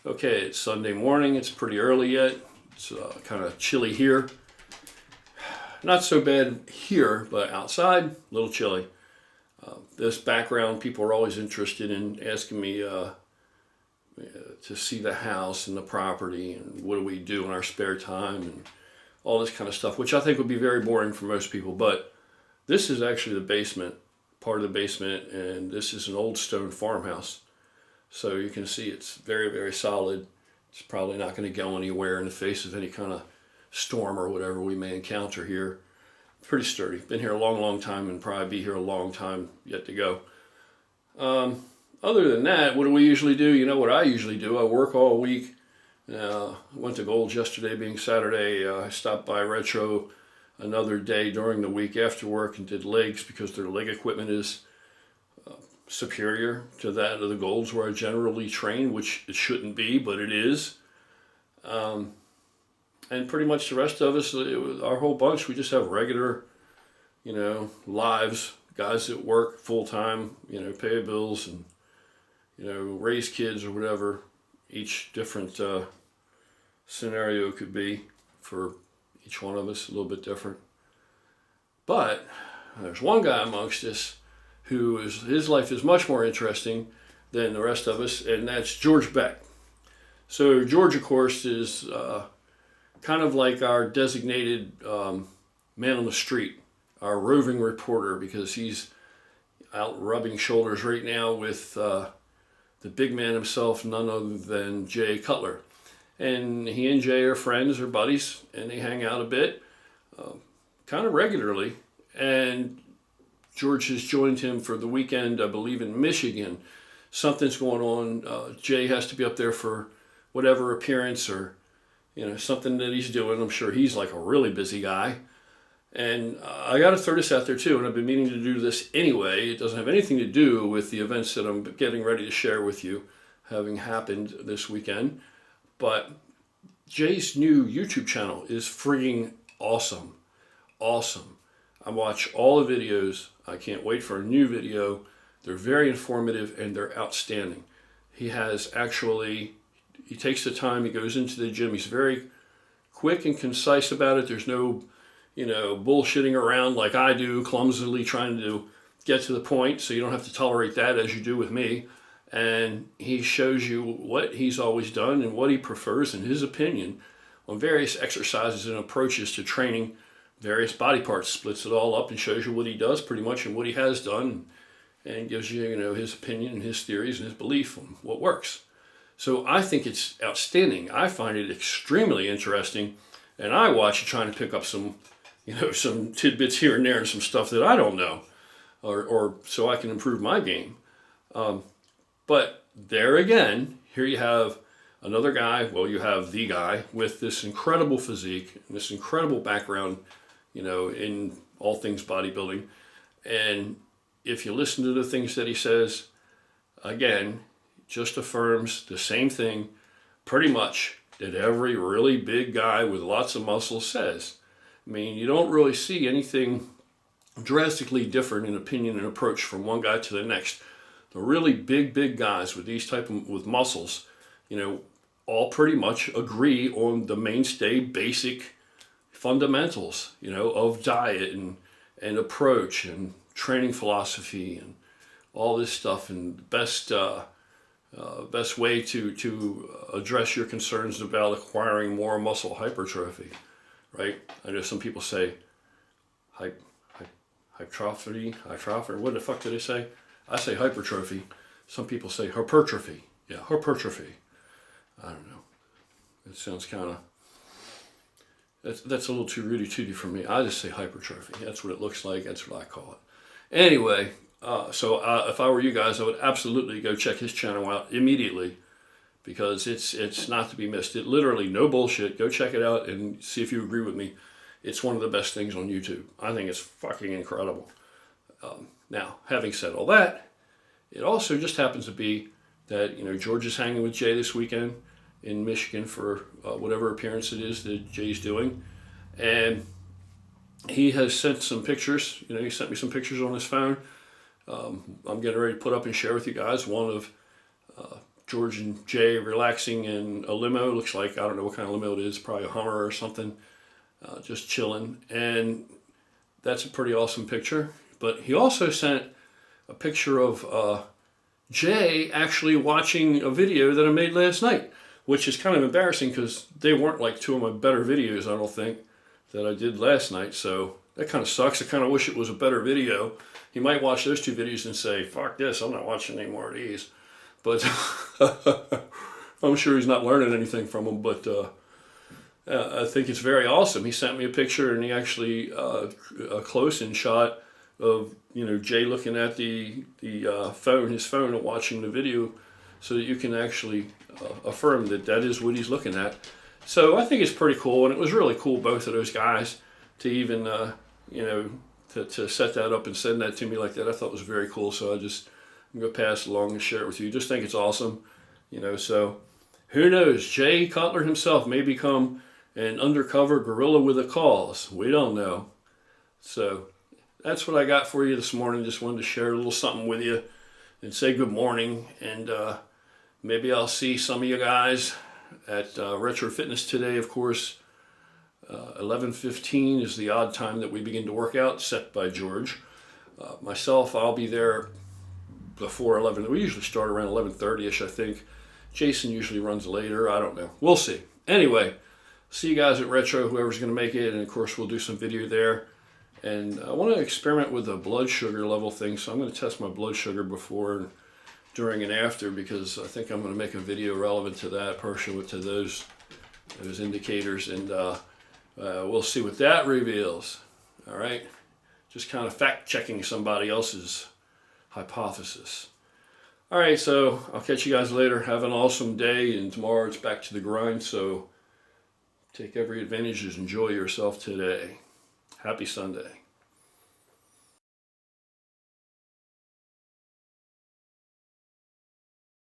Okay, it's Sunday morning. It's pretty early yet. It's kind of chilly here. Not so bad here, but outside, a little chilly. This background, people are always interested in asking me to see the house and the property and what do we do in our spare time and all this kind of stuff, which I think would be very boring for most people. But this is actually the basement, part of the basement, and this is an old stone farmhouse. So you can see it's very, very solid. It's probably not going to go anywhere in the face of any kind of storm or whatever we may encounter here. Pretty sturdy. Been here a long, long time and probably be here a long time yet to go. Other than that, what do we usually do? You know what I usually do? I work all week. Went to Gold's yesterday being Saturday. I stopped by Retro another day during the week after work and did legs because their leg equipment is superior to that of the Golds where I generally train, which it shouldn't be, but it is. And pretty much the rest of us, our whole bunch, we just have regular, lives, guys that work full time, pay bills and, raise kids or whatever. Each different scenario could be for each one of us, a little bit different. But there's one guy amongst us his life is much more interesting than the rest of us, and that's George Beck. So George, of course, is kind of like our designated man on the street, our roving reporter, because he's out rubbing shoulders right now with the big man himself, none other than Jay Cutler. And he and Jay are friends or buddies, and they hang out a bit, kind of regularly. And George has joined him for the weekend, I believe, in Michigan. Something's going on. Jay has to be up there for whatever appearance or, something that he's doing. I'm sure he's like a really busy guy. And I got to throw this out there too, and I've been meaning to do this anyway. It doesn't have anything to do with the events that I'm getting ready to share with you, having happened this weekend. But Jay's new YouTube channel is freaking awesome. Awesome. I watch all the videos. I can't wait for a new video. They're very informative and they're outstanding. He takes the time, he goes into the gym. He's very quick and concise about it. There's no, bullshitting around like I do, clumsily trying to get to the point, so you don't have to tolerate that as you do with me. And he shows you what he's always done and what he prefers in his opinion on various exercises and approaches to training various body parts, splits it all up and shows you what he does pretty much and what he has done, and gives you, his opinion and his theories and his belief on what works. So I think it's outstanding. I find it extremely interesting, and I watch it trying to pick up some, some tidbits here and there and some stuff that I don't know, or so I can improve my game. But there again, here you have another guy, you have the guy with this incredible physique, and this incredible background, in all things bodybuilding. And if you listen to the things that he says, again, just affirms the same thing pretty much that every really big guy with lots of muscles says. I mean, you don't really see anything drastically different in opinion and approach from one guy to the next. The really big guys with with muscles, all pretty much agree on the mainstay basic fundamentals, of diet and approach and training philosophy and all this stuff, and best way to address your concerns about acquiring more muscle hypertrophy, right? I know some people say hypertrophy. What the fuck do they say? I say hypertrophy. Some people say hypertrophy. Yeah, hypertrophy. I don't know. It sounds kind of... That's a little too rooty-tooty for me. I just say hypertrophy. That's what it looks like. That's what I call it. Anyway, so if I were you guys, I would absolutely go check his channel out immediately, because it's not to be missed. It literally, no bullshit. Go check it out and see if you agree with me. It's one of the best things on YouTube. I think it's fucking incredible. Now, having said all that, it also just happens to be that, George is hanging with Jay this weekend in Michigan for whatever appearance it is that Jay's doing. And he has sent some pictures. He sent me some pictures on his phone. I'm getting ready to put up and share with you guys one of George and Jay relaxing in a limo. Looks like, I don't know what kind of limo it is, probably a Hummer or something, just chilling. And that's a pretty awesome picture. But he also sent a picture of Jay actually watching a video that I made last night, which is kind of embarrassing because they weren't like two of my better videos, I don't think, that I did last night. So that kind of sucks. I kind of wish it was a better video. He might watch those two videos and say, fuck this, I'm not watching any more of these. But I'm sure he's not learning anything from them. But I think it's very awesome. He sent me a picture, and he actually a close-in shot of Jay looking at the phone, his phone, and watching the video, so that you can actually affirm that that is what he's looking at. So I think it's pretty cool, and it was really cool, both of those guys, to even to set that up and send that to me like that. I thought it was very cool. So I'm going to pass it along and share it with you. Just think it's awesome, So who knows? Jay Cutler himself may become an undercover guerrilla with a cause. We don't know. So that's what I got for you this morning. Just wanted to share a little something with you and say good morning. And maybe I'll see some of you guys at Retro Fitness today, of course. 11:15 is the odd time that we begin to work out, set by George. Myself, I'll be there before 11. We usually start around 11:30ish, I think. Jason usually runs later. I don't know. We'll see. Anyway, see you guys at Retro, whoever's going to make it. And, of course, we'll do some video there. And I want to experiment with the blood sugar level thing. So I'm going to test my blood sugar before, during, and after, because I think I'm going to make a video relevant to that, partially to those indicators. And we'll see what that reveals. All right. Just kind of fact-checking somebody else's hypothesis. All right, so I'll catch you guys later. Have an awesome day, and tomorrow it's back to the grind. So take every advantage and enjoy yourself today. Happy Sunday.